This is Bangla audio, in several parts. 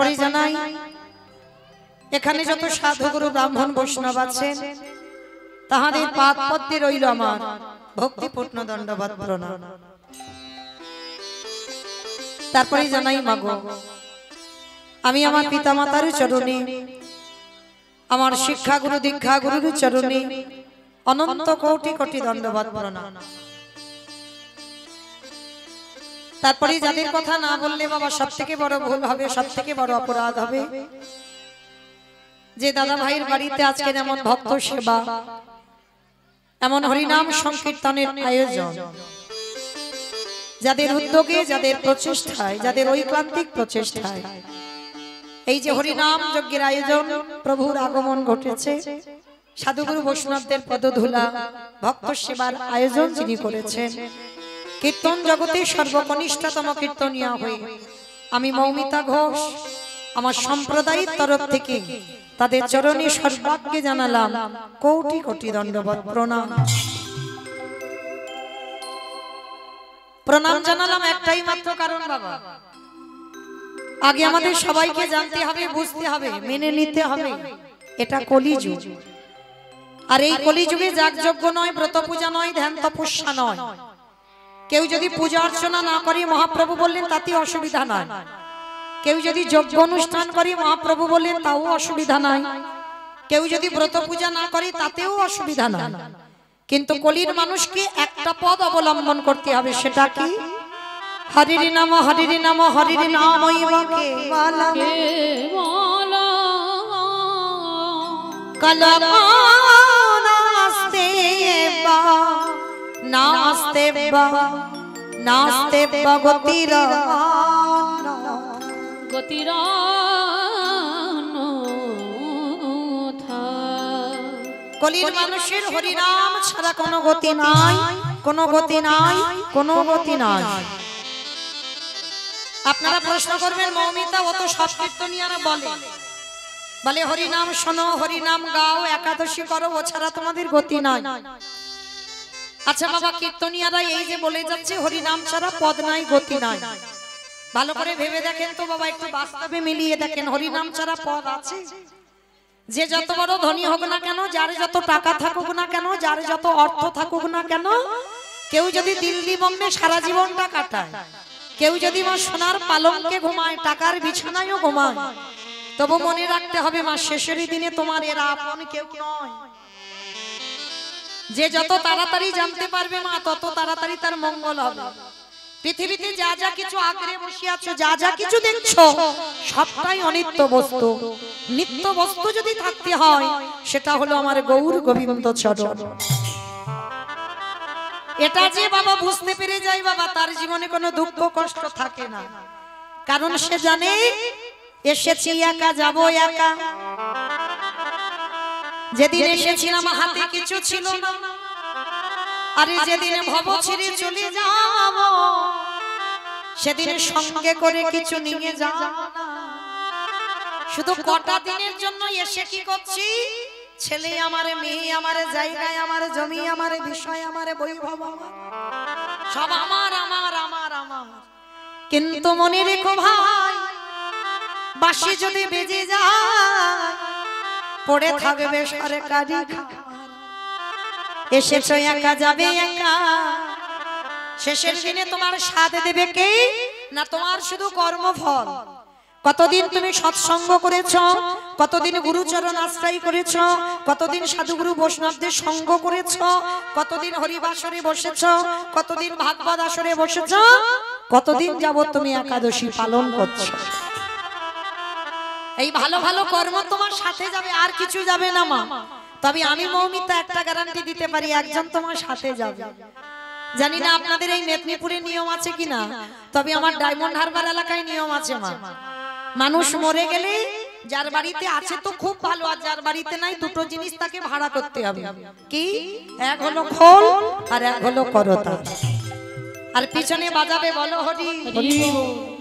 তারপরে জানাই এখানে যত সাধুগুরু ব্রাহ্মণ বৈষ্ণব আছেন তাহাদের পাদ পদ্মে রইল আমার ভক্তিপূর্ণ দণ্ডবৎ প্রণাম। তারপরে জানাই মাগো আমি আমার পিতামাতার চরণে আমার শিক্ষা গুরু দীক্ষা গুরুর চরণে অনন্ত কোটি কোটি দণ্ডবৎ প্রণাম। তারপরে যাদের কথা না বললে বাবা সবথেকে বড় ভুল হবে, সবথেকে বড় অপরাধ হবে, যে দাদা ভাইয়ের বাড়িতে আজকে এমন ভক্ত সেবা, এমন হরিনাম সংকীর্তনের আয়োজন, যাদের উদ্যোগে, যাদের প্রচেষ্টায়, যাদের ঐকান্তিক প্রচেষ্টায় এই যে হরিনাম যজ্ঞের আয়োজন, প্রভুর আগমন ঘটেছে, সাধুগুরু বৈষ্ণবদের পদধূলা, ভক্ত সেবার আয়োজন যিনি করেছেন, কীর্তন জগতে সর্বকনিষ্ঠতম কীর্তনিয়া হয়ে আমি মৌমিতা ঘোষ আমার সম্প্রদায়ের তরফ থেকে তাদের চরণে সর্বাগ্যে জানালাম কোটি কোটি দণ্ডবৎ প্রণাম। প্রণাম জানালাম একটাই মাত্র কারণ বাবা, আগে আমাদের সবাইকে জানতে হবে, বুঝতে হবে, মেনে নিতে হবে এটা কলিযুগ। আর এই কলিযুগে যাগযজ্ঞ নয়, ব্রত পূজা নয়, ধ্যান তপস্যা নয়, কেউ যদি পূজা অর্চনা না করে মহাপ্রভু বললেন তাতে অসুবিধা নাই, কেউ যদি যজ্ঞ অনুষ্ঠান করে মহাপ্রভু বললেন তাও অসুবিধা নাই, কেউ যদি ব্রত পূজা না করে তাতেও অসুবিধা নাই, কিন্তু কলির মানুষকে একটা পদ অবলম্বন করতে হবে, সেটা কি? হরির নাম হরির নাম হরির নামই বাকে মালা কালা নাস্তে বা নাস্তে বা নাস্তে বা গতিরা গতিরা কলির মানুষের হরিনাম ছাড়া কোনো গতি নাই, কোনো গতি নাই, কোনো গতি নাই। আপনারা প্রশ্ন করবেন মৌমিতা ও তো সব কীর্তনিয়ারা বলে হরিনাম শোনো, হরিনাম গাও, একাদশী করো, ও ছাড়া তোমাদের গতি নাই। আচ্ছা বাবা, কীর্তনিয়ারা এই যে বলে যাচ্ছে হরিনাম ছাড়া পদ নাই, গতি নাই, ভালো করে ভেবে দেখেন তো বাবা, একটু বাস্তবে মিলিয়ে দেখেন হরিনাম ছাড়া পদ আছে? যে যত বড় ধনী হোক না কেন, যার যত টাকা থাকুক না কেন, যার যত অর্থ থাকুক না কেন, কেউ যদি দিল্লি বোম্বে সারা জীবনটা কাটায়, কেউ যদি মা সোনার পালঙ্কে ঘুমায়, টাকার বিছানায়ও ঘুমায়, তবু মনে রাখতে হবে মা শেষের দিনে তোমার এরা আপন কেউ নয়। যে যত তাড়াতাড়ি জানতে পারবে মা তত তাড়াতাড়ি তার মঙ্গল হবে। পৃথিবীতে যা যা কিছু আঁকড়ে বসে আছো, যা যা কিছু দেখছো, সবটাই অনিত্য বস্তু। নিত্য বস্তু যদি থাকতে হয় সেটা হলো আমার গৌর গোবিন্দ চরণ। এটা যে বাবা বুঝতে পেরে যায় বাবা, তার জীবনে কোনো দুঃখ কষ্ট থাকে না, কারণ সে জানে এসেছি একা, যাব একা। যেদিন এসেছিলাম হাতে কিছু ছিল না, আরে যেদিন ভব ছেড়ে চলে যাব সেদিন সঙ্গে করে কিছু নিয়ে যাব না। শুধু কটা দিনের জন্য এসে কি করছি? ছেলে আমার, মেয়ে আমার, জায়গায় আমার, জমি আমার, বিষয় আমার, বৈভব আমার, সব আমার আমার আমার আমার। কিন্তু মনে রেখো ভাই, বাঁশি যদি বেজে যায় পড়ে থাকবে সরকারি। এসেছো একা, যাবে একা, শেষের দিনে তোমার সাথ দেবে কে? না তোমার শুধু কর্মফল। কতদিন তুমি সৎসঙ্গ করেছো, কতদিন গুরুচরণ আশ্রয় করেছো, কতদিন সাধুগুরু বৈষ্ণবদের সঙ্গ করেছো, কতদিন হরিবাসরে বসেছো, কতদিন ভাগবত আসরে বসেছো, কতদিন যাবত তুমি একাদশী পালন করছো। এই ভালো ভালো কর্ম তোমার সাথে যাবে, আর কিছু যাবে না মা। তবে আমি মৌমিতা একটা গ্যারান্টি দিতে পারি, একজন তোমার সাথে যাবে। জানি না আপনাদের এই মেদিনীপুরে নিয়ম আছে কিনা, তবে আমার ডায়মন্ড হারবার এলাকায় নিয়ম আছে মা। মানুষ মরে গেলে যার বাড়িতে আছে তো খুব ভালো, আর যার বাড়িতে নাই দুটো জিনিস তাকে ভাড়া করতে হবে। কি? এক হলো খোল আর এক হলো করতা। আর পিছনে বাজাবে বলো হরি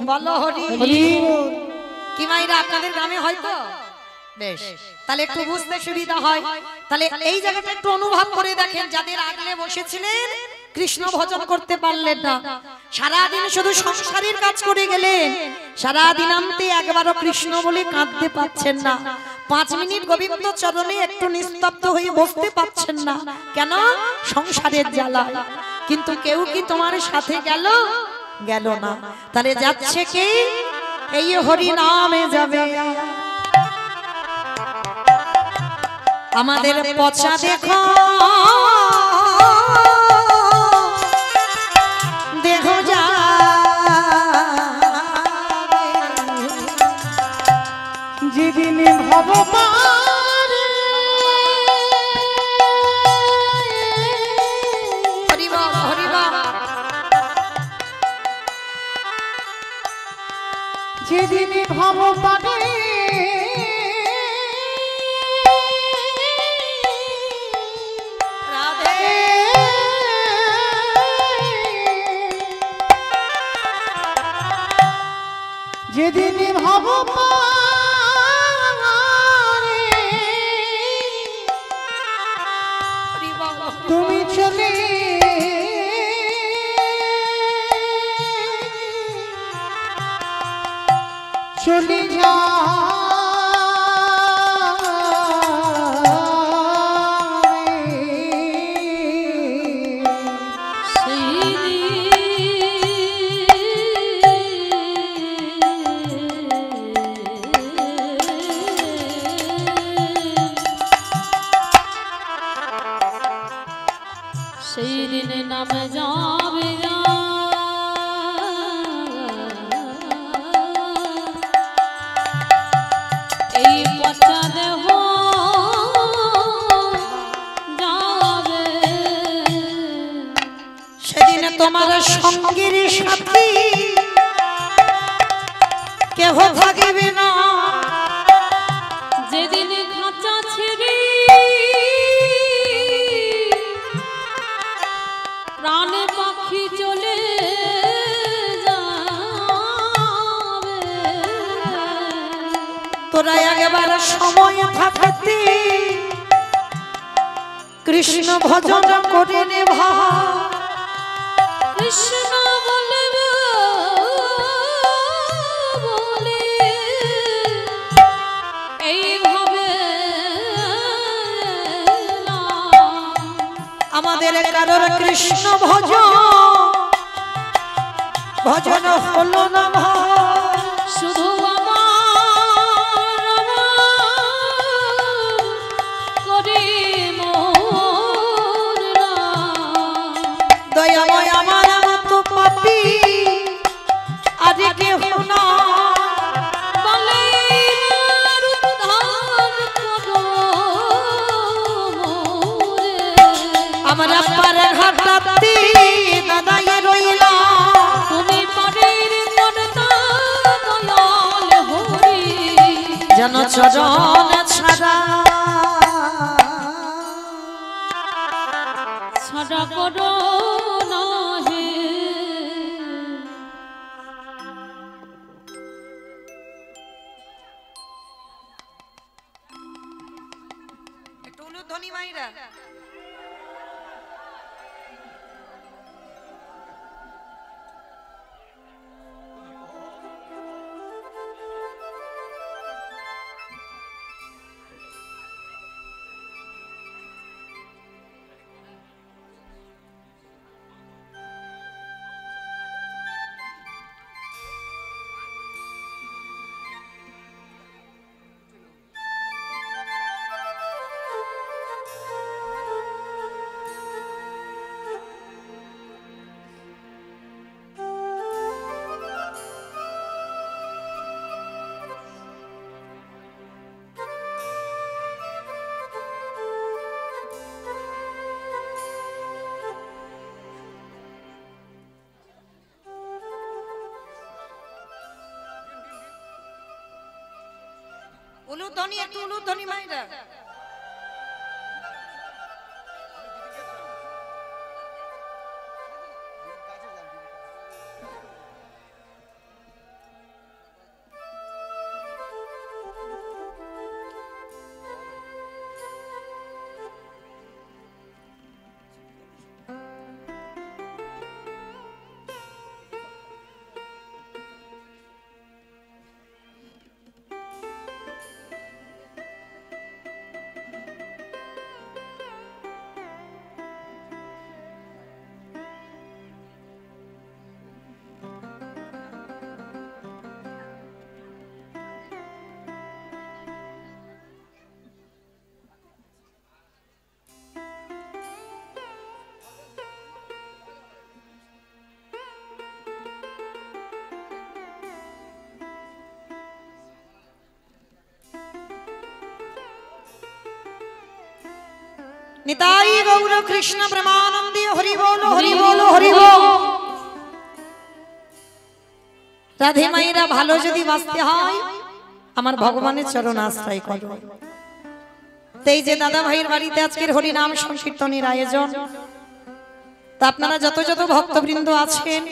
বলো হরি। কি মাইরা আপনাদের গ্রামে হয়তো? বেশ, তাহলে একটু বুঝতে সুবিধা হয়। তাহলে এই জায়গাটা একটু অনুভব করে দেখেন, যাদের আগলে বসেছিলেন কৃষ্ণ ভজন করতে পারলেন না, সারাদিন শুধু সংসারের কাজ করে গেলেন, সারাদিন আনতে একবারও কৃষ্ণ বলে কাঁদতে পাচ্ছেন না। 5 মিনিট গোবিন্দ চরণে একটু নিস্তব্ধ হয়ে বসতে পাচ্ছেন না, কেন? সংসারের জ্বালা। কিন্তু কেউ কি তোমার সাথে গেল? গেল না। তাহলে যাচ্ছে কে? এই হরি নামে যাবে। আমাদের পচা দেখো, দেখো যা যেদিন ভবপার হরিবল হরিবল, যেদিন ভবপারে রাধে যেদিন ভবপারে হরিবল তুমি চলে চলে যা সেই দিনে নামে যাবে এই পচা দেহ যাবে। সেদিন তোমার সঙ্গের সাথী কেহ থাকিবে না, যেদিন খাঁচা ছেড়ে প্রাণে পাখি চলে যাবে। তোরা একবার সময় থাকতে কৃষ্ণ ভজন করে নে ভাই। কৃষ্ণ বলবে বলে এইভাবে না। আমাদের কারোর কৃষ্ণ ভজন ভজন হলো না ভাই। শুধু আমার করে মোর নাম। দয়াময় আমার মতো পাপী আর কেহ না, বলে এবার উদ্ধার করো মোরে। আমরা পারে ঘাটাতে দাদাই রইলাম। তুমি পরের কর্তা দয়াল হরি, যেন চরণ ছাড়া ছাড়া করো না হে। একটু উলুধ্বনি মাইরা। উলুধ্বনি একটু উলুধ্বনি মাইরা। নিতাই গৌর কৃষ্ণ প্রেমানন্দে হরি বল হরি বল হরি বল। রাধে মাইরা ভালো যদি বাঁচতে হয় আমার ভগবানের চরণ আশ্রয় করো। এই যে দাদা ভাইয়ের বাড়িতে আজকের হরি নাম সংকীর্তনের আয়োজন, তা আপনারা যত যত ভক্তবৃন্দ আছেন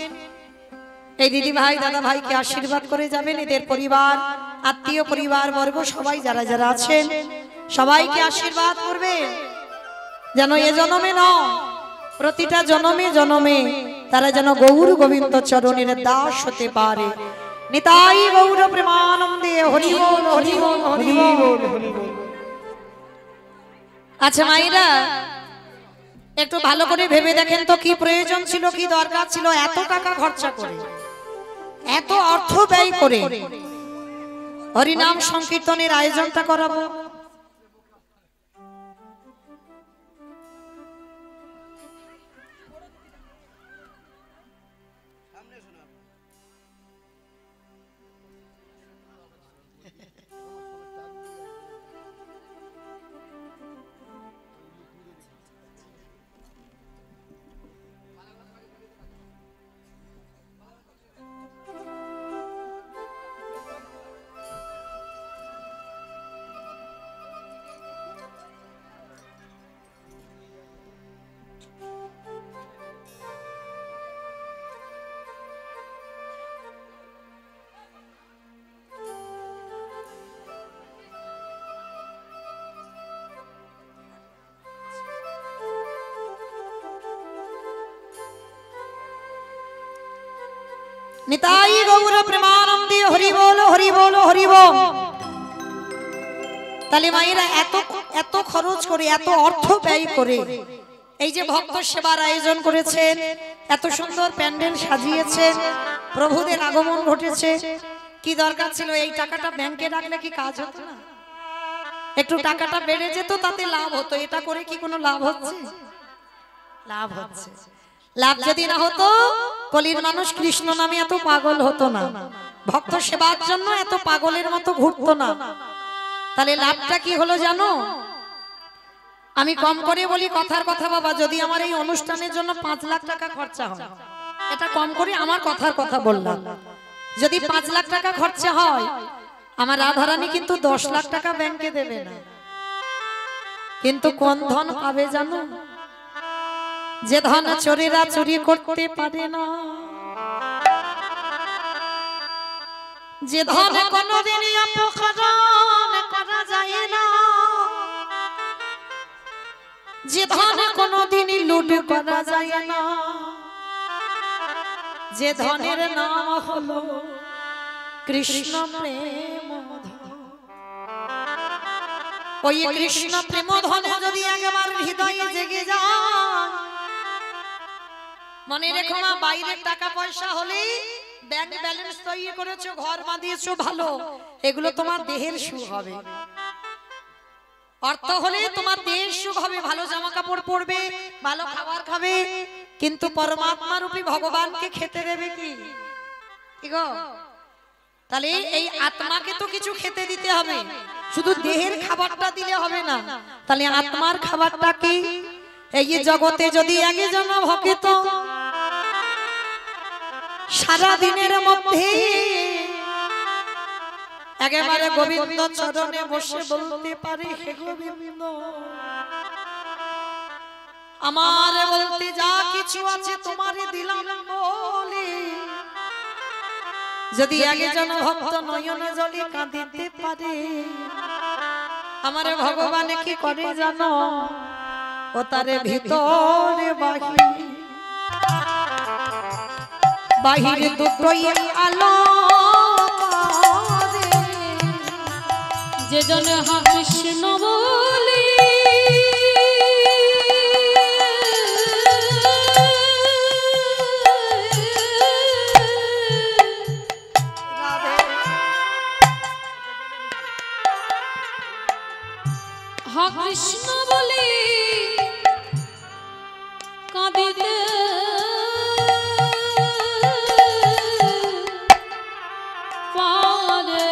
এই দিদি ভাই দাদা ভাইকে আশীর্বাদ করে যাবেন। এদের পরিবার আত্মীয় পরিবার বর্গ সবাই যারা যারা আছেন সবাইকে আশীর্বাদ করবে যেন এ জনমে নয় প্রতিটা জনমে জনমে তারা যেন গৌর গোবিন্দ চরণের দাস হতে পারে। নিতাই গৌর প্রেমানন্দে হরি বল হরি বল হরি বল। আচ্ছা মাইরা একটু ভালো করে ভেবে দেখেন তো কি প্রয়োজন ছিল, কি দরকার ছিল এত টাকা খরচা করে, এত অর্থ ব্যয় করে হরিনাম সংকীর্তনের আয়োজনটা করাবো? নিতাই গৌর প্রেমানন্দে হরি বল হরি বল হরি বল। তাহলে মায়েরা এত এত খরচ করে এত অর্থ ব্যয় করে এই যে ভক্ত সেবার আয়োজন করেছেন, এত সুন্দর প্যান্ডেল সাজিয়েছেন, প্রভুদের আগমন ঘটেছে, কি দরকার ছিল? এই টাকাটা ব্যাংকে রাখলে কি কাজ হতো না? একটু টাকাটা বেড়ে যেত, তাতে লাভ হতো। এটা করে কি কোনো লাভ হচ্ছে? লাভ হচ্ছে। লাভ যদি না হতো কলির মানুষ কৃষ্ণ নামে এত পাগল হতো না, ভক্ত সেবার জন্য এত পাগলের মতো ঘুরতো না। তাহলে লাভটা কি হলো জানো? আমি কম করে বলি কথার কথা বাবা, যদি আমার এই অনুষ্ঠানের জন্য 5 লাখ টাকা খরচা হয়, এটা কম করে আমার কথার কথা বললাম, যদি 5 লাখ টাকা খরচা হয় আমার রাধারানী কিন্তু 10 লাখ টাকা ব্যাংকে দেবে না। কিন্তু কোন ধন পাবে জানো? যে ধন চোরেরা চুরি করতে পারে না, যে ধন কোনদিনই অপহরণ করা যায় না, যে ধন কোনদিনই লুট করা যায় না, যে ধনের নাম হলো কৃষ্ণ প্রেম ধন। ওই কৃষ্ণ প্রেম ধন যদি একবার হৃদয়ে জেগে যায়, মনে রেখো না, বাইরের টাকা পয়সা হলে ব্যাংক ব্যালেন্স তৈরি করেছো, ঘর বাঁধিয়েছো ভালো, এগুলো তোমার দেহের সুখ হবে। অর্থ হলে তোমার দেহের সুখ হবে, ভালো জামা কাপড় পরবে, ভালো খাবার খাবে, কিন্তু পরমাত্মা রূপী ভগবানকে খেতে দেবে কি গো? তাহলে এই আত্মাকে তো কিছু খেতে দিতে হবে, শুধু দেহের খাবারটা দিলে হবে না। তাহলে আত্মার খাবারটা কি? এই জগতে যদি একজন ভক্ত সারা দিনের মধ্যে একেবারে গোবিন্দ চরণে বসে বলতে পারে, হে গোবিন্দ আমার বলতে যা কিছু আছে তোমারে দিলাম বলে, যদি একজন ভক্ত নয়ন জলে কাঁদিতে পারে, আমার ভগবান কি করে জানো? ও তারে ভিতরে বাহির দুটোই আলো, যে জন হা কৃষ্ণ বলি হা কৃষ্ণ বলি কাঁদিতে পারে,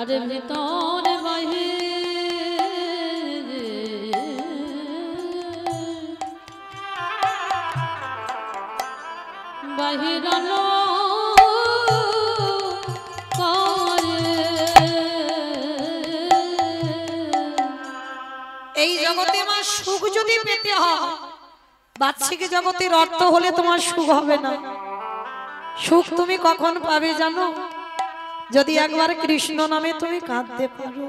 তার ভিতর বাহির বাহিরানো এই জগতে আমার সুখ যদি পেতে হয়, বাহ্যিক জগতের অর্থ হলে তোমার সুখ হবে না। সুখ তুমি কখন পাবে জানো? যদি একবার কৃষ্ণ নামে তুমি কাঁদতে পারো।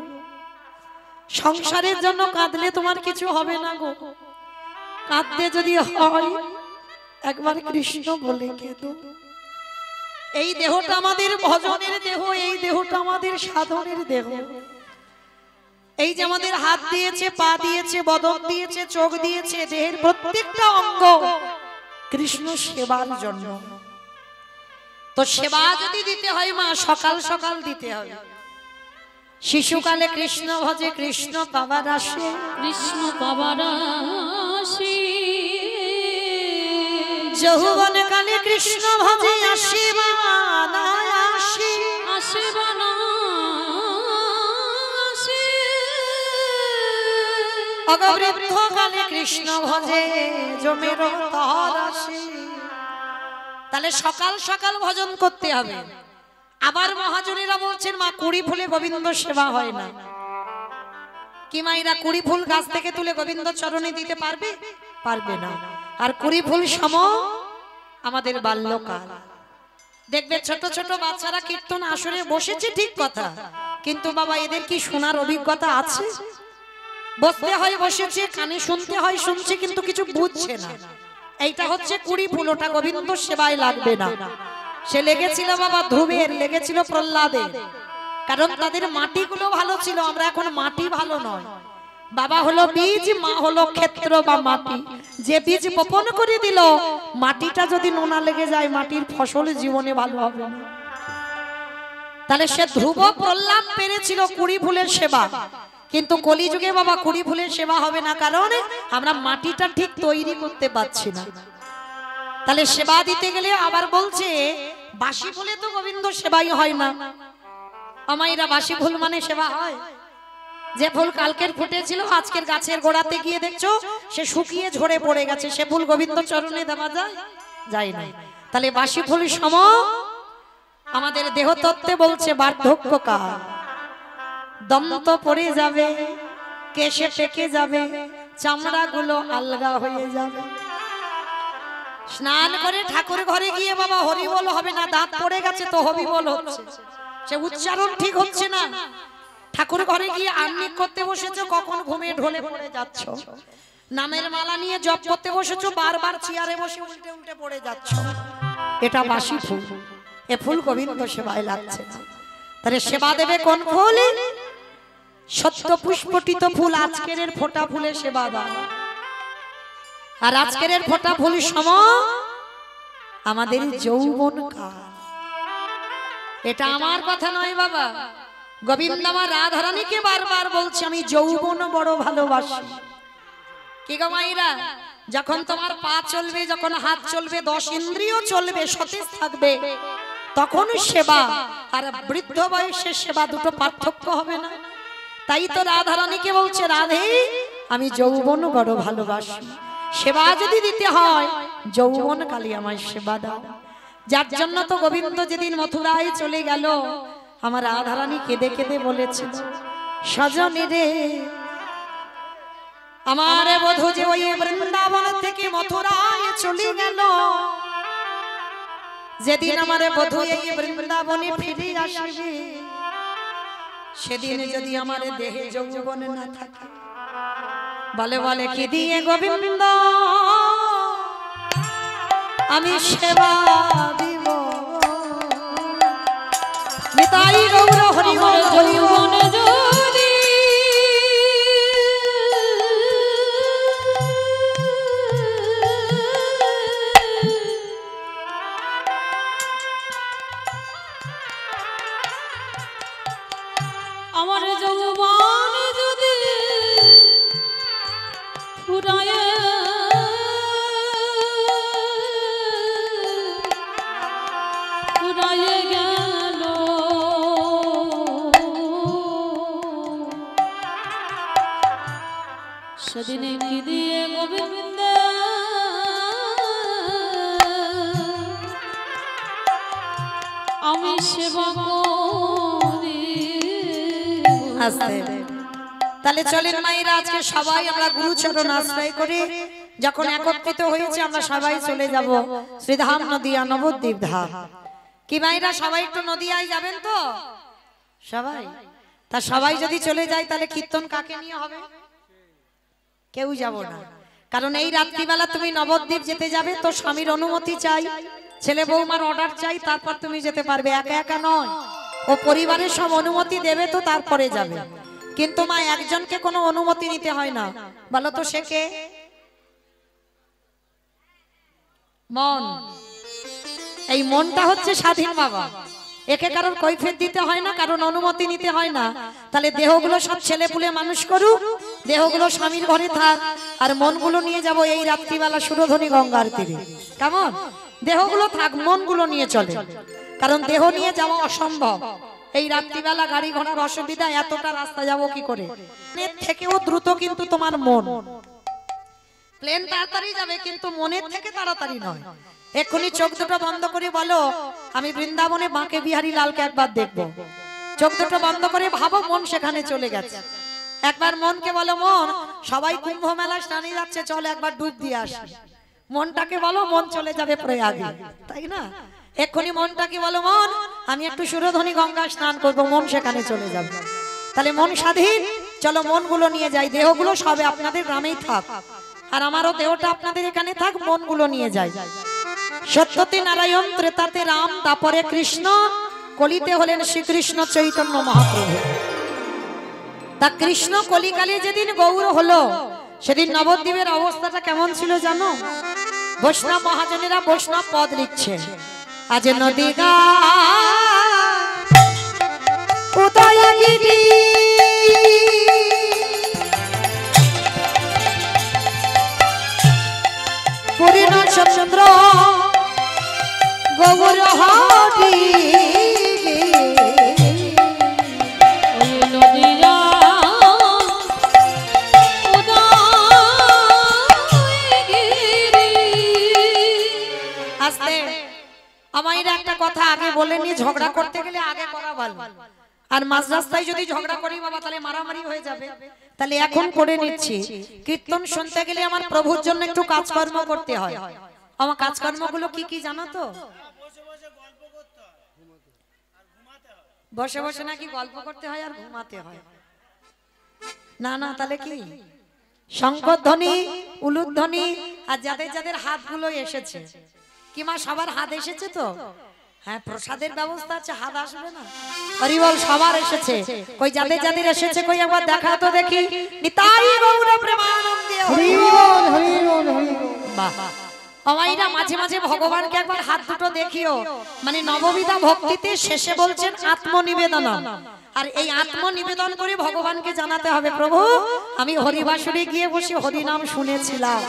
সংসারের জন্য কাঁদলে তোমার কিছু হবে না গো। কাঁদতে যদি হয় একবার কৃষ্ণ বলে কেঁদো। এই দেহটা আমাদের ভজনের দেহ, এই দেহটা আমাদের সাধনের দেহ। এই যে আমাদের হাত দিয়েছে, পা দিয়েছে, বদন দিয়েছে, চোখ দিয়েছে, দেহের প্রত্যেকটা অঙ্গ কৃষ্ণ সেবার জন্য। তো সেবা যদি দিতে হয় মা, সকাল সকাল দিতে হবে। শিশুকালে কৃষ্ণ ভজে কৃষ্ণ পাবার আসে, কৃষ্ণ পাবার আসে। যৌবন কালে কৃষ্ণ ভজে আসে বানা আসে, আসে বানা আসে। অগবৃদ্ধ কালে কৃষ্ণ ভজে জমের তর আসে। তাহলে সকাল সকাল ভজন করতে হবে। আবার মহাজনেরা বলছেন মা, কুড়ি ফুলে গোবিন্দ সেবা হয় না। কি মাইরা কুড়ি ফুল গাছ থেকে তুলে গোবিন্দ চরণে দিতে পারবে? পারবে না। আর কুড়ি ফুল সম আমাদের বাল্যকাল। দেখবে ছোট ছোট বাচ্চারা কীর্তন আসরে বসেছে, ঠিক কথা, কিন্তু বাবা এদের কি শোনার অভিজ্ঞতা আছে? বসতে হয় বসেছে, কানে শুনতে হয় শুনছে, কিন্তু কিছু বুঝছে না। এইটা হচ্ছে কুড়ি ফুল, ওটা গোবিন্দ সেবায় লাগবে না। সে লেগেছিল বাবা ধ্রুবের, লেগেছিল প্রহ্লাদের, কারণ তাদের মাটিগুলো ভালো ছিল। আমরা এখন মাটি ভালো নয়। বাবা হলো বীজ, মা হলো ক্ষেত্র বা মাটি। যে বীজ বপন করে দিল, মাটিটা যদি নোনা লেগে যায়, মাটির ফসল জীবনে ভালো হবে না। তাহলে সে ধ্রুব প্রহ্লাদ পেরেছিল কুড়ি ফুলের সেবা, কিন্তু কলিযুগে বাবা কুড়ি ফুলের সেবা হবে না, কারণ আমরা মাটিটা ঠিক তৈরি করতে পারছি না। তাহলে সেবা দিতে গেলে আবার বলছে বাসি ফুলে তো গোবিন্দ সেবাই হয় না। আমাইরা বাসি ফুল মানে সেবা হয়? যে ফুল কালকের ফুটেছিল আজকের গাছের গোড়াতে গিয়ে দেখছো সে শুকিয়ে ঝরে পড়ে গেছে, সে ফুল গোবিন্দ চরণে দেওয়া যায়? যায় না। তাহলে বাসি ফুল সম আমাদের দেহ তত্ত্বে বলছে বার্ধক্য কাল, দন্ত পড়ে যাবে, কেশে পেকে যাবে, চামড়াগুলো আলগা হয়ে যাবে। স্নান করে ঠাকুর ঘরে গিয়ে বাবা হরি বল হবে না, দাঁত পড়ে গেছে তো হবি বল হচ্ছে, সে উচ্চারণ ঠিক হচ্ছে না। ঠাকুর ঘরে গিয়ে আর্নিক করতে বসেছো, কখন ঘুমে ঢলে পড়ে যাচ্ছ। নামের মালা নিয়ে জপ করতে বসেছো, বারবার চেয়ারে বসে উল্টে উল্টে পড়ে যাচ্ছ। এটা বাসি ফুল, এ ফুল গোবিন্দ সেবায় লাগছে না। তাহলে সেবা দেবে কোন ফুল? সত্য পুষ্পটিত ফুল। আজকের ফোটা ফুলে সেবা দাও। আর আজকের ফোটা ফুল সম আমাদের যৌবন কাল। এটা আমার কথা নয় বাবা, গোবিন্দ আমার রাধারানীকে বারবার বলছে আমি যৌবন বড় ভালোবাসি। কি গো মাইরা, যখন তোমার পা চলবে, যখন হাত চলবে, 10 ইন্দ্রিয় চলবে, সতেজ থাকবে, তখন সেবা আর বৃদ্ধ বয়সের সেবা দুটো পার্থক্য হবে না। তাই তো রাধারানীকে বলছে রাধে আমি যৌবন বড় ভালোবাসি। সেবা যদি দিতে হয় যৌবন কালে আমায় সেবা দাও। যার জন্য তো গোবিন্দ যেদিন মথুরায় চলে গেল, আমার রাধারানী কেঁদে কেঁদে বলেছিল সজনী রে, আমার বধূ যে ওই বৃন্দাবন থেকে মথুরায় চলে গেল, যেদিন আমার বধূ এই বৃন্দাবনে ফিরে আসবে, সেদিন যদি আমার দেহে যৌবন না থাকে, বলে বলে কি দিয়ে গোবিন্দ আমি সেবা দিব। নিতাই গৌর হরি বল যৌবনে যদি আমার যৌবন যদি ফুরায় ফুরায় গেল, আমি সেবা করি। আস্তে তাহলে চলেন মায়েরা আজকে সবাই আমরা গুরুচরণ আশ্রয় করে যখন একত্রিত হয়েছে আমরা সবাই চলে যাব শ্রীধাম নদিয়া নবদ্বীপ ধাম। কি মায়েরা সবাই একটু নদিয়ায় যাবেন তো? সবাই তা সবাই যদি চলে যায় তাহলে কীর্তন কাকে নিয়ে হবে? কেউ যাব না, কারণ এই রাত্রিবেলা তুমি নবদ্বীপ যেতে যাবে তো স্বামীর অনুমতি চাই, ছেলে বৌমার অর্ডার চাই, তারপর তুমি যেতে পারবে। একা একা নয়, ও পরিবারের সব অনুমতি দেবে তো তারপরে যাবে। কিন্তু মা একজনকে কোনো অনুমতি নিতে হয় না, বলো তো সে কে? মন। এই মনটা হচ্ছে স্বাধীন বাবা, একে কারোর কৈফিয়ত দিতে হয় না, কারণ অনুমতি নিতে হয় না। তাহলে দেহগুলো সব ছেলে পুলে মানুষ করুক, দেহগুলো স্বামীর ঘরে থাক, আর মনগুলো নিয়ে যাব এই রাত্রিবেলা সুরধনী গঙ্গার তীরে। কেমন? দেহগুলো থাক, মনগুলো নিয়ে চলে, কারণ দেহ নিয়ে যাওয়া অসম্ভব। এই রাত্রিবেলা গাড়ি ঘোড়ার অসুবিধা, এতটা রাস্তা যাব কি করে? এর থেকেও দ্রুত কিন্তু তোমার মন। প্লেন তাড়াতাড়ি যাবে কিন্তু মনের থেকে তাড়াতাড়ি নয়। এক্ষুনি চোখ দুটো বন্ধ করে বলো, আমি বৃন্দাবনে বাঁকে বিহারী লালকে একবার দেখবো। চোখ দুটো বন্ধ করে ভাবো মন সেখানে চলে গেছে। একবার মনকে বলো, মন সবাই কুম্ভ মেলা স্নানে যাচ্ছে, চলো একবার ডুব দিয়ে আসি। মনটাকে বলো, মন চলে যাবে প্রয়াগে, তাই না? এক্ষুনি মনটাকে বলো, মন আমি একটু সুরধনী গঙ্গা স্নান করবো, মন সেখানে চলে যাবে। তাহলে মন স্বাধীন। চলো মনগুলো নিয়ে যাই, দেহগুলো সবে আপনাদের গ্রামেই থাক, আর আমারও দেহটা আপনাদের এখানে থাক, মনগুলো নিয়ে যাই। সত্যতে নারায়ণ, ত্রেতাতে রাম, তারপরে কৃষ্ণ, কলিতে হলেন শ্রীকৃষ্ণ চৈতন্য মহাপ্রভু। তা কৃষ্ণ কলিকালে যেদিন গৌর হলো সেদিন নবদ্বীপের অবস্থাটা কেমন ছিল জানো? বৈষ্ণব মহাজনেরা বৈষ্ণব পদ লিখছে। আজ নদী গা উদয়গিরি পূর্ণ চন্দ্র গৌর হরি ওই নদিয়া উদয়গিরি। আস্তে আমার একটা কথা আগে বলে নিয়ে, ঝগড়া করতে গেলে আগে করা ভালো, আর মাঝ রাস্তায় যদি ঝগড়া করি বাবা তাহলে মারামারি হয়ে যাবে। তাহলে এখন করে নিচ্ছি, কীর্তন শুনতে গেলে আমার প্রভুর জন্য একটু কাজকর্ম করতে হয়। আমার কাজকর্মগুলো কি কি জানো তো? বসে বসে নাকি গল্প করতে হয় আর ঘুমাতে হয়? না না, তাহলে কি শঙ্করধ্বনি, উলুধ্বনি, আর যাদের যাদের হাতগুলো এসেছে, কি মা সবার হাত এসেছে তো? হ্যাঁ, প্রসাদের ব্যবস্থা আছে, হাত আসবে না? হরি বল, সবার এসেছে। কই যাদের যাদের এসেছে কই একবার দেখা তো দেখি। নিতাই গৌর প্রেমানন্দে হরি বল, হরি বল, হরি বল। বাহ। আমাইরা মাঝে মাঝে ভগবানকে একবার হাত দুটো দেখিও। মানে নববিধা ভক্তিতে শেষে বলছেন আত্মনিবেদন, আর এই আত্মনিবেদন করে ভগবানকে জানাতে হবে, প্রভু আমি হরিবাসরে গিয়ে বসে হরি নাম শুনেছিলাম।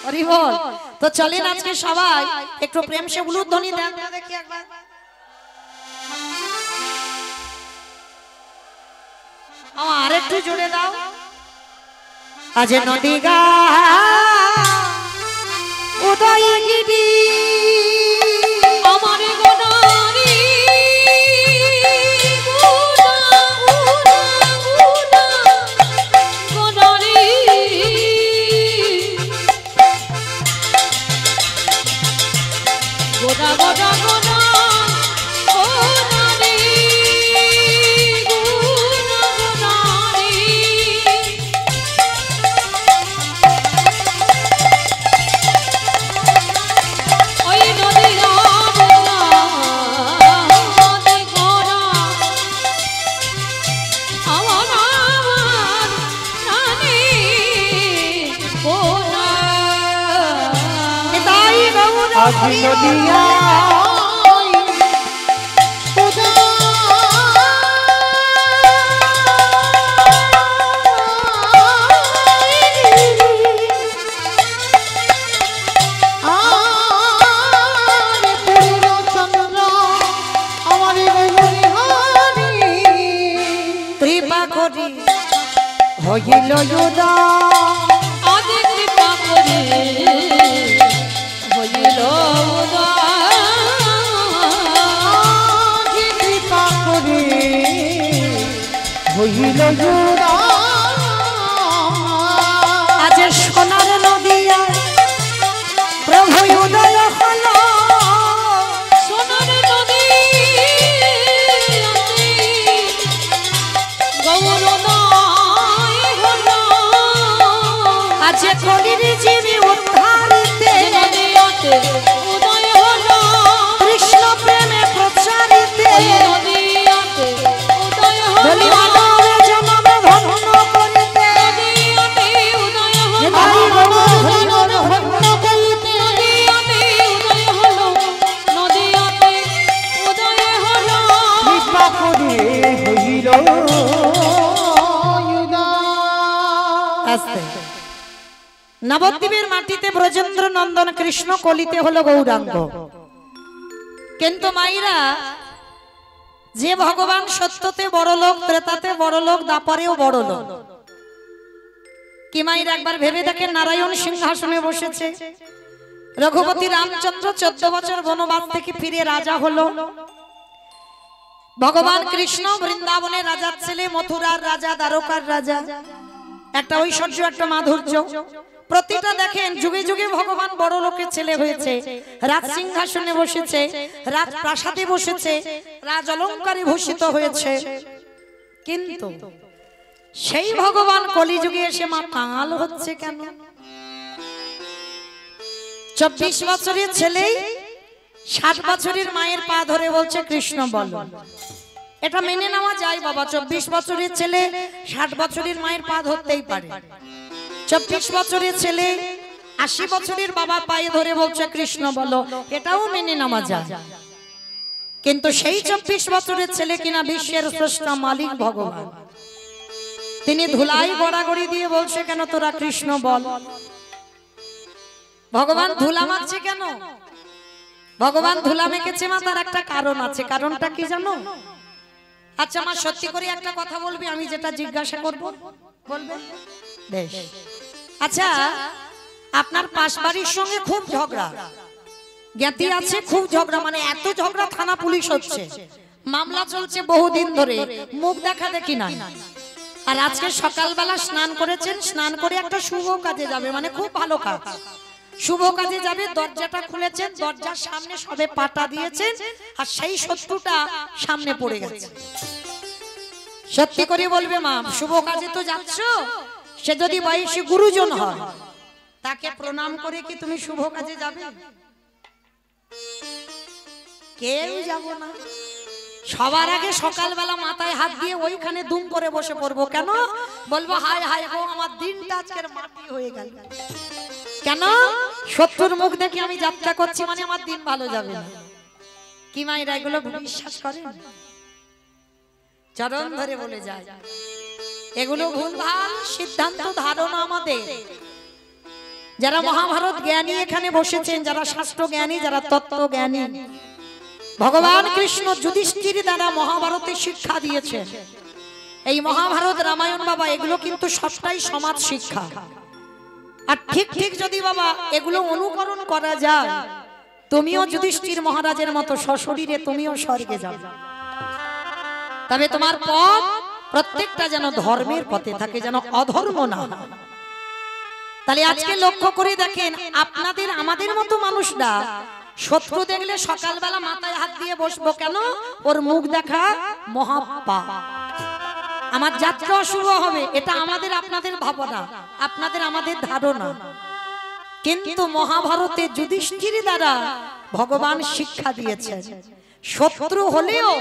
হরি বল। তো চলেন আজকে সবাই একটু প্রেম সে উলুধ্বনি দেন দেখি একবার। আর একটু জোরে দাও। আজ নদী গা উদয়গিরি আমার গোনারি গুনা গুনা গুনা গোনারি গোনা গোনা গোনা গোনারি গুনা গোনারি। ওই নদীরা নদী গোরা আমার আমার রানী গোরা। নিতাই গৌর আজ হরি বল। নদিয়া কৃপা করি হইল উদা আজ কৃপা করে হইল উদয়। হইল উদয় আজ সোনার নদিয়ায় প্রভু উদয় হলো সোনার নদী গৌরদয় হলো আজ কলির জীবী উদ্ধারিতে নদীতে উদয় হলো কৃষ্ণ প্রেমে প্রচারিতে নদীতে উদয় বলি হলো মানবে জনমে ধন্য করিতে নদীতে উদয় হলো হরি বল হরি বল ধন্য করিতে নদীতে উদয় হলো নদীতে উদয় হলো কৃপা করে হইল উদয় নবদ্বীপের মাটিতে ব্রজেন্দ্র নন্দন কৃষ্ণ কলিতে হলো গৌরাঙ্গ। কিন্তু মাইরা যে ভগবান সত্যতে বড় লোক, ত্রেতাতে বড় লোক, দাপারেও বড় লোক। কি মাইরা একবার ভেবে দেখেন, নারায়ণ সিংহাসনে বসেছে, রঘুপতি রামচন্দ্র 14 বছর বনবাস থেকে ফিরে রাজা হলো। ভগবান কৃষ্ণ বৃন্দাবনের রাজার ছেলে, মথুরার রাজা, দ্বারকার রাজা। একটা ঐশ্বর্য, একটা মাধুর্য, প্রতিটা দেখেন যুগে যুগে ভগবান বড় লোকের ছেলে হয়েছে, রাজ সিংহাসনে বসেছে, রাজ প্রাসাদে বসেছে, রাজ অলঙ্কারে ভূষিত হয়েছে। কিন্তু সেই ভগবান কলিযুগে এসে মা কাঙাল হচ্ছে কেন? 24 বছরের ছেলেই 60 বছরের মায়ের পা ধরে বলছে কৃষ্ণ বল। এটা মেনে নেওয়া যায় বাবা, 24 বছরের ছেলে 60 বছরের মায়ের পা ধরতেই পারে। 24 বছরের ছেলে 80 বছরের বাবা পায়ে ধরে বলছে কৃষ্ণ বলো, এটাও মেনে নেওয়া যায়। কিন্তু সেই 24 বছরের ছেলে কিনা বিশ্বের স্রষ্টা মালিক ভগবান, তিনি ধুলাই গড়াগড়ি দিয়ে বলছে কেন তোরা কৃষ্ণ বল। ভগবান ধুলা মারছে কেন? ভগবান ধুলা মেখেছে মা, তার একটা কারণ আছে। কারণটা কি জানো? আচ্ছা মা, সত্যি করে একটা কথা বলবি, আমি যেটা জিজ্ঞাসা করব বলবে? বেশ। আচ্ছা, আপনার পাশ বাড়ির সঙ্গে খুব ঝগড়া, জ্ঞাতি আছে, খুব ঝগড়া, মানে এত ঝগড়া থানা পুলিশ হচ্ছে, মামলা চলছে বহুদিন ধরে, মুখ দেখা দেখি না। আর আজকে সকালবেলা স্নান করেছেন, স্নান করে একটা শুভ কাজে যাবে, মানে খুব ভালো কাজ, শুভ কাজে যাবে, দরজাটা খুলেছেন, দরজার সামনে সবে পাটা দিয়েছেন, আর সেই শত্রুটা সামনে পড়ে গেছে। সত্যি করে বলবে মা, শুভ কাজে তো যাচ্ছ, সে যদি বয়সী গুরুজন হয়, তাকে প্রণাম করে কি তুমি শুভ কাজে যাবে? কেউ যাব না। সবার আগে সকালবেলা মাথায় হাত দিয়ে ওইখানে দুম করে বসে পড়বো। কেন? বলবো হায় হায় গো, আমার দিনটা আজকের মাটি হয়ে গেল। কেন? শত্রুর মুখ দেখে আমি যাত্রা করছি, মানে আমার দিন ভালো যাবে না। কি মায়েরা এগুলো বিশ্বাস করেন? চরণ ধরে বলে যায় এগুলো ভুলভাল সিদ্ধান্ত ধারণা আমাদের। যারা মহাভারত জ্ঞানী এখানে বসেছেন, যারা শাস্ত্র জ্ঞানী, যারা তত্ত্ব জ্ঞানী, ভগবান কৃষ্ণ যুধিষ্ঠির দ্বারা মহাভারতে শিক্ষা দিয়েছে। এই মহাভারত, রামায়ণ বাবা, এগুলো কিন্তু সবটাই সমাজ শিক্ষা। আর ঠিক ঠিক যদি বাবা এগুলো অনুকরণ করা যায়, তুমিও যুধিষ্ঠির মহারাজের মতো সশরীরে তুমিও স্বর্গে যাবে। তবে তোমার পথ প্রত্যেকটা যেন ধর্মের পথে থাকে, যেন অধর্ম না হয়। তাহলে আজকে লক্ষ্য করে দেখেন, আপনাদের আমাদের মতো মানুষরা শত্রু দেখলে সকালবেলা মাথায় হাত দিয়ে বসবো কেন? ওর মুখ দেখা মহাপাপ, আমার যাত্রা অশুভ হবে, এটা আমাদের আপনাদের ভাবনা, আপনাদের আমাদের ধারণা। কিন্তু মহাভারতে যুধিষ্ঠির দ্বারা ভগবান শিক্ষা দিয়েছেন, শত্রু হলেও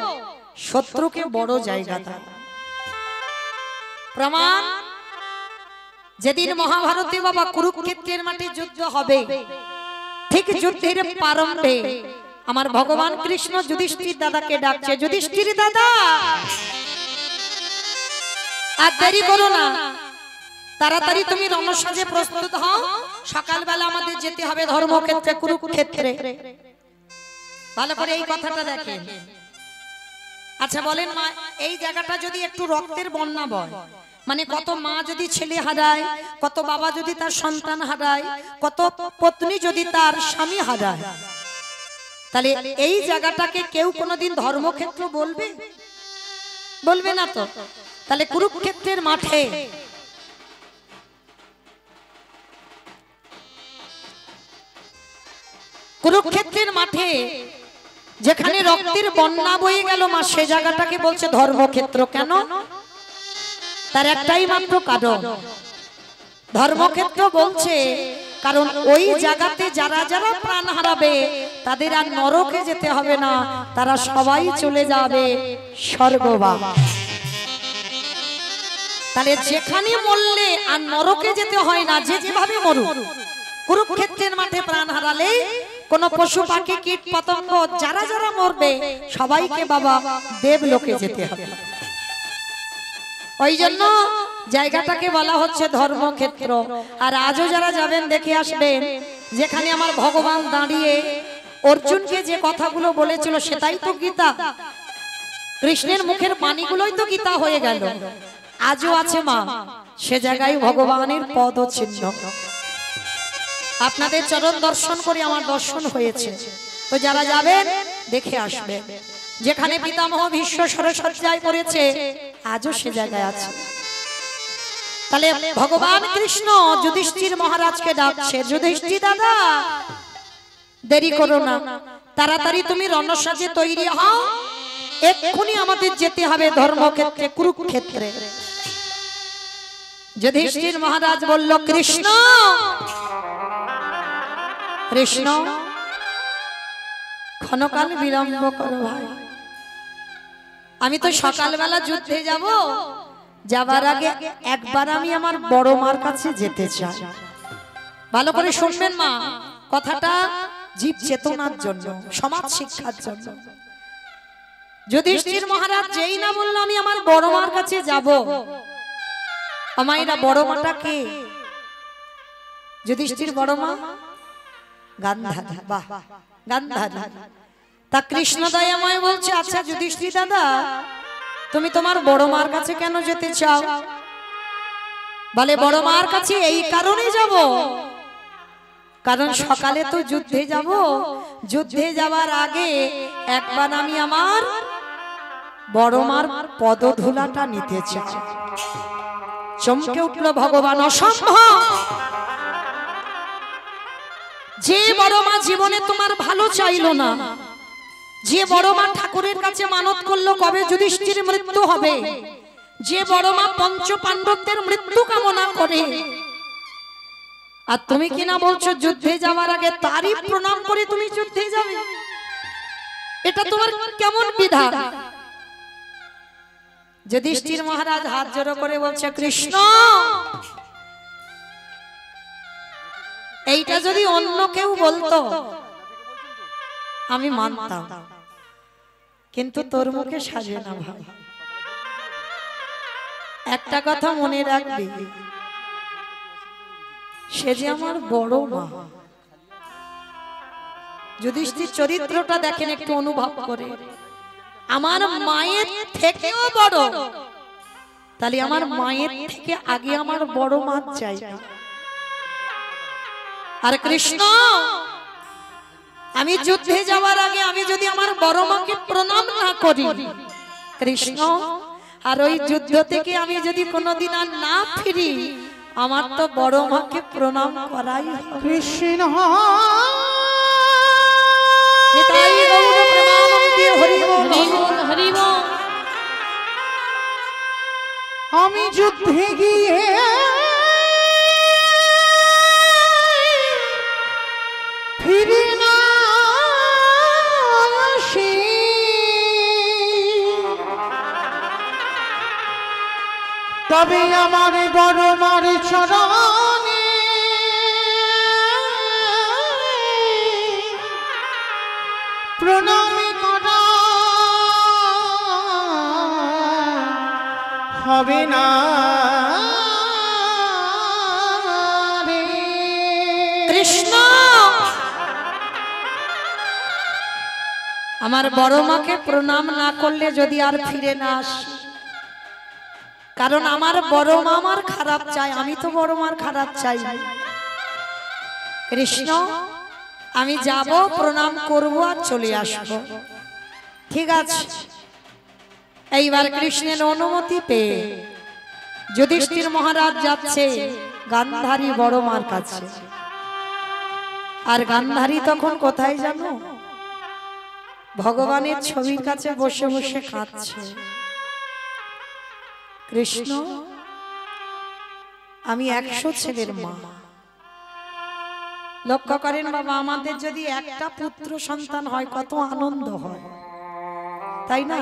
শত্রুকে বড় জায়গা দাও। প্রমাণ, যেদিন মহাভারতে বাবা কুরুক্ষেত্রের মাঠে যুদ্ধ হবে, ঠিক যুদ্ধের প্রারম্ভে আমার ভগবান কৃষ্ণ যুধিষ্ঠির দাদাকে ডাকছে, যুধিষ্ঠির দাদা আর দেরি করো না, তাড়াতাড়ি তুমি রণসাজে প্রস্তুত হও, সকালবেলা আমাদের যেতে হবে ধর্মক্ষেত্রে, কুরুক্ষেত্রে। ভালো করে এই কথাটা দেখেন। আচ্ছা বলেন মা, এই জায়গাটা যদি একটু রক্তের বন্যা বয়, মানে কত মা যদি ছেলে হারায়, কত বাবা যদি তার সন্তান হারায়, কত পত্নী যদি তার স্বামী হারায়, তাহলে এই জায়গাটাকে কেউ কোনোদিন ধর্মক্ষেত্র বলবে? বলবে না তো? তাহলে কুরুক্ষেত্রের মাঠে যেখানে রক্তের বন্যা বয়ে গেল মা, সে জায়গাটাকে বলছে ধর্মক্ষেত্র। কেন? তার একটাই মাত্র কারণ। ধর্মক্ষেত্র বলছে কারণ ওই জায়গাতে যারা যারা প্রাণ হারাবে তাদের আর নরকে যেতে হবে না, তারা সবাই চলে যাবে স্বর্গবাস। তাহলে যেখানে মরলে আর নরকে যেতে হয় না, যে যেভাবে মরুক, কুরুক্ষেত্রের মাঠে প্রাণ হারালে কোন পশু পাখি কীট পতঙ্গ যারা যারা মরবে সবাইকে বাবা দেবলোকে যেতে হবে। ওই জন্য জায়গাটাকে বলা হচ্ছে ধর্মক্ষেত্র। আর আজও যারা যাবেন দেখে আসবেন, যেখানে আমার ভগবান দাঁড়িয়ে অর্জুনকে যে কথাগুলো বলেছিল সেটাই তো গীতা। কৃষ্ণের মুখের বাণীগুলোই তো গীতা হয়ে গেল। আজও আছে মা সে জায়গায় ভগবানের পদ চিহ্ন। আপনাদের চরণ দর্শন করে আমার দর্শন হয়েছে, তো যারা যাবেন দেখে আসবেন। যেখানে পিতামহ ভীষ্ম সরসজ্জায় পড়েছে আজও সে জায়গায় আছে। তাহলে ভগবান কৃষ্ণ যুধিষ্ঠির মহারাজকে ডাকছে, যুধিষ্ঠির দাদা দেরি করো না, তাড়াতাড়ি তুমি রণসাজে তৈরি হও, এক্ষুনি আমাদের যেতে হবে ধর্মক্ষেত্রে, কুরুক্ষেত্রে। যুধিষ্ঠির মহারাজ বলল, কৃষ্ণ কৃষ্ণ ক্ষণকাল বিলম্ব করো ভাই, আমি তো সকালবেলা যুদ্ধে যাব, যাবার আগে একবার আমি আমার বড় মার কাছে যেতে চাই। ভালো করে শুনবেন মা, কথাটা জীব চেতনার জন্য, সমাজ শিক্ষার জন্য। যুধিষ্ঠির মহারাজ যেই না বললো আমি আমার বড় মার কাছে যাব, আমাইরা বড় মাটা কে? যুধিষ্ঠির বড় মা গান্ধারী। বাহ, গান্ধারী। তা কৃষ্ণ দয়াময় বলছে, আচ্ছা যুধিষ্ঠির দাদা তুমি তোমার বড় মার কাছে কেন যেতে চাও? বলে বড় মার কাছে এই কারণে যাব, কারণ সকালে তো যুদ্ধে যাব, যুদ্ধে যাবার আগে একবার আমি আমার বড় মার পদধূলাটা নিতে চাই। চমকে উঠল ভগবান, অসম্ভব! যে বড় মা জীবনে তোমার ভালো চাইলো না, যে বড় মা ঠাকুরের কাছে মানত করলো কবে যুধিষ্ঠির মৃত্যু হবে, যে বড় মা পঞ্চ পাণ্ডবদের মৃত্যু কামনা করে, আর তুমি কিনা বলছো যুদ্ধে যাওয়ার আগে তারই প্রণাম করে তুমি যুদ্ধে যাবে? এটা তোমার কেমন বিধান? যুধিষ্ঠির মহারাজ হাত জোড়ো করে বলছে, কৃষ্ণ এইটা যদি অন্য কেউ বলতো আমি মানতাম, কিন্তু তোর মুখে সাজে না ভাই। একটা কথা মনে রাখবি, সে যে আমার বড় মা। যুধিষ্ঠির চরিত্রটা দেখেন, একটু অনুভব করে, আমার মায়ের থেকেও বড়, তাহলে আমার মায়ের থেকে আগে আমার বড় মা চাই। আর কৃষ্ণ আমি যুদ্ধে যাওয়ার আগে আমি যদি আমার বড় মাকে প্রণাম না করি, কৃষ্ণ আর ওই যুদ্ধ থেকে আমি যদি কোনোদিন আর না ফিরি, আমার তো বড় মাকে প্রণাম করাই হবে। কৃষ্ণ নিতাই গৌর প্রেমানন্দে হরি বল, হরি বল। আমি যুদ্ধে গিয়ে ফিরে না আসি, তবে আমার বড় মার চরণে প্রণাম করা হবে না রে। কৃষ্ণ আমার বড় মাকে প্রণাম না করলে যদি আর ফিরে না আসি, কারণ আমার বড় মা আমার খারাপ চাই, আমি তো বড় মার খারাপ চাই। কৃষ্ণ আমি যাব, প্রণাম করব আর চলে আসব, ঠিক আছে? এইবার কৃষ্ণের অনুমতি পেয়ে যুধিষ্ঠির মহারাজ যাচ্ছে গান্ধারী বড় মার কাছে। আর গান্ধারী তখন কোথায় জানো? ভগবানের ছবির কাছে বসে বসে কাঁদছে। কৃষ্ণ, আমি 100 ছেলের মা। লক্ষ্য করেন বাবা, আমাদের যদি একটা পুত্র সন্তান হয় কত আনন্দ হয়, তাই না?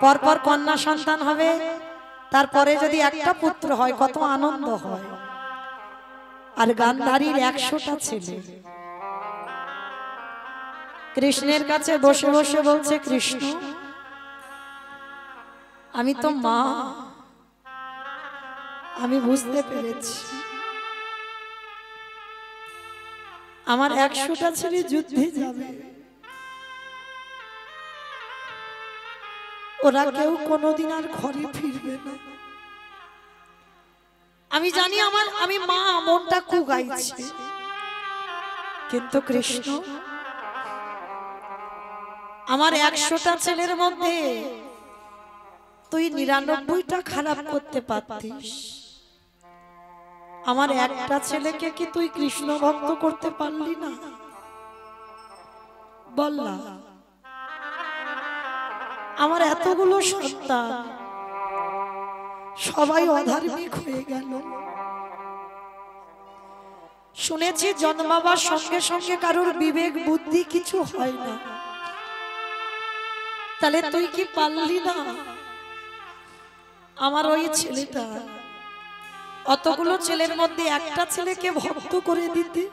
পরপর কন্যা সন্তান হবে, তারপরে যদি একটা পুত্র হয় কত আনন্দ হয়। আর গান্ধারীর 100টা ছেলে। কৃষ্ণের কাছে বসে বসে বলছে, কৃষ্ণ, আমি তো মা, আমি বুঝতে পেরেছি আমার 100টা ছেলে যুদ্ধে যাবে, ওরা কেউ কোনোদিন আর ঘরে ফিরবে না। আমি জানি আমি মা, মনটা কুগাইছে, কিন্তু কৃষ্ণ, আমার 100টা ছেলের মধ্যে তুই 99টা খারাপ করতে পারতিস, আমার একটা ছেলেকে কি তুই কৃষ্ণ ভক্ত করতে পারলি না? বল না। আমার এতগুলো সন্তান সবাই অধার্মিক হয়ে গেল। শুনেছি জন্মাবার সঙ্গে সঙ্গে কারোর বিবেক বুদ্ধি কিছু হয় না। তাহলে তুই কি পারলি না আমার ওই ছেলেটা, অতগুলো ছেলের মধ্যে একটা ছেলেকে ভক্ত করে দিতে?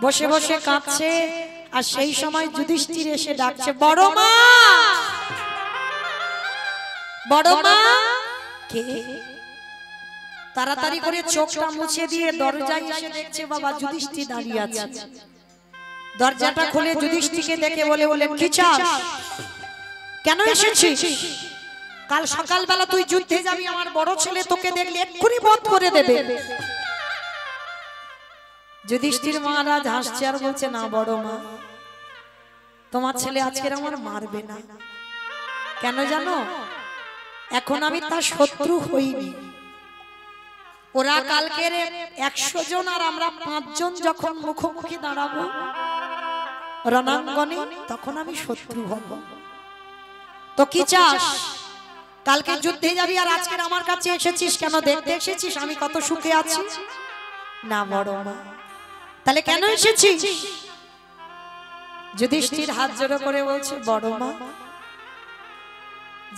বসে বসে কাঁদছে। আর সেই সময় যুধিষ্ঠির এসে ডাকছে, বড় মা, বড় মা। কে? তাড়াতাড়ি করে চোখটা মুছে দিয়ে দরজায় এসে দেখছে বাবা যুধিষ্ঠির দাঁড়িয়ে আছে। দরজাটা খুলে যুধিষ্ঠিরকে দেখে বলে, কি চাস? কেন এসেছিস? কাল সকালবেলা তুই যুদ্ধে যাবি, আমার বড় ছেলে তোকে দেখলে এক্ষুনি বধ করে দেবে। যুধিষ্ঠির মহারাজ হাসছে আর বলছে, না বড় মা, তোমার ছেলে আজকের আমার মারবে না। কেন জানো? এখন আমি তার শত্রু হইনি। ওরা কালকের 100 জন আর আমরা 5 জন যখন মুখোমুখি দাঁড়াবো রণাঙ্গনে, তখন আমি শত্রু হব। তো কি চাস? কালকে যুদ্ধে যাবি আর আজকের আমার কাছে এসেছিস কেন? দেখতে এসেছিস আমি কত সুখে আছি? না বড় মা। তাহলে কেন এসেছিস? যুধিষ্ঠির হাত জোড়ো করে বলছে, বড় মা,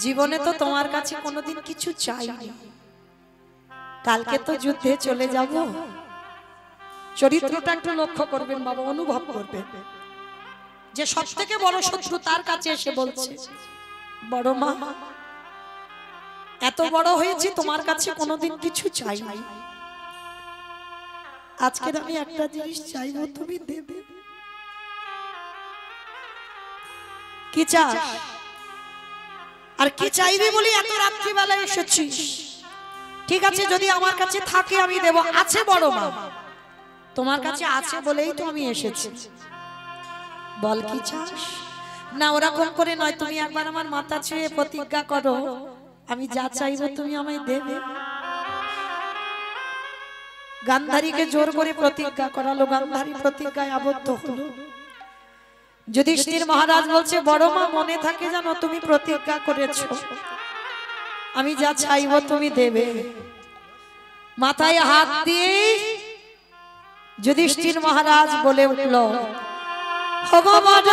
জীবনে তো তোমার কাছে কোনোদিন কিছু চাইনি, কালকে তো যুদ্ধে চলে যাব। চরিত্রটা একটু লক্ষ্য করবেন বাবা, অনুভব করবেন যে সবথেকে বড় শত্রু তার কাছে এসে বলছে, বড় মা, এত বড় হয়েছি তোমার কাছে কোনোদিন কিছু চাইনি, আজকে আমি একটা জিনিস চাইবো, তুমি দেবে। কি চাস? আর কি চাইবি বলি এত রাত্রিবেলা এসেছিস? ঠিক আছে, যদি আমার কাছে থাকে আমি দেব। আছে বড় মা, তোমার কাছে আছে বলেই তো আমি এসেছি। বল কি চাস? না ওরকম করে নয়, তুমি একবার আমার মাথা ছুঁয়ে প্রতিজ্ঞা করো, আমি যা চাইবো তুমি আমায় দেবে। গান্ধারীকে জোর করে প্রতিজ্ঞা করালো, গান্ধারী প্রতিজ্ঞায় আবদ্ধ হলো। যুধিষ্ঠির মহারাজ বলছে, বড় মা, মনে থাকে জানো তুমি প্রতিজ্ঞা করেছো, আমি যা চাইবো তুমি দেবে। মাথায় হাত দিয়ে যুধিষ্ঠির মহারাজ বলে উঠল, ভগবান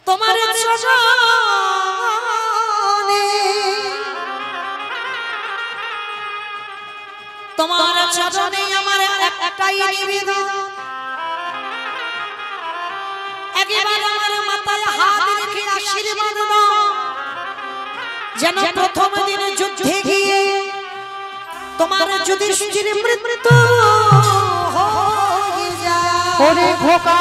তোমার চরণে, তোমার চরণে আমার একটাই নিবেদন, একবার আমার মাথায় হাত রেখে আশীর্বাদ দাও, যেন প্রথম দিনে যুদ্ধে গিয়ে তোমার যুধিষ্ঠির মৃত্যু হয়ে যায়। ওরে খোকা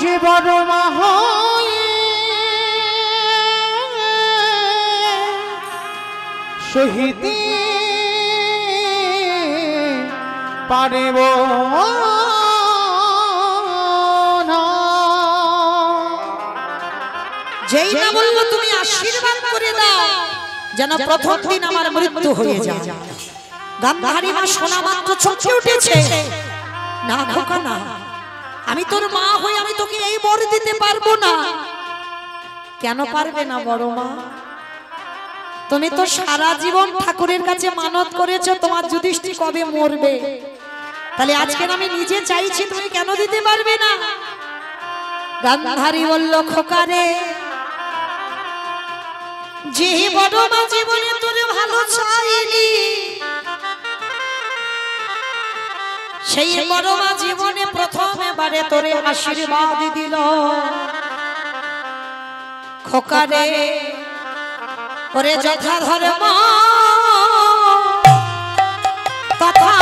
যে বড় মা হয়ে শহীদি পারিব না। যেই না বলবো তুমি আশীর্বাদ করে দাও যেন প্রথম দিন আমার মৃত্যু হয়ে যায়। গান্ধারী মা শোনা মাত্র চমকে উঠেছে, না খোকা না, আমি তোর মা হই, আমি তোকে এই বর দিতে পারবো না। কেন পারবে না বড় মা? তুমি তো সারা জীবন ঠাকুরের কাছে মানত করেছো তোমার যুধিষ্ঠির কবে মরবে, তাহলে আজকে আমি নিজে চাইছি, তুমি কেন দিতে পারবে না? গান্ধারী বলল, খোকারে, যে বড় মা জীবনে তোর ভালো চাইলি, সেই বড় মা জীবনে প্রথমবারে তোরে আশীর্বাদ দিল। খোকারে, ওরে যথা ধর্ম তথা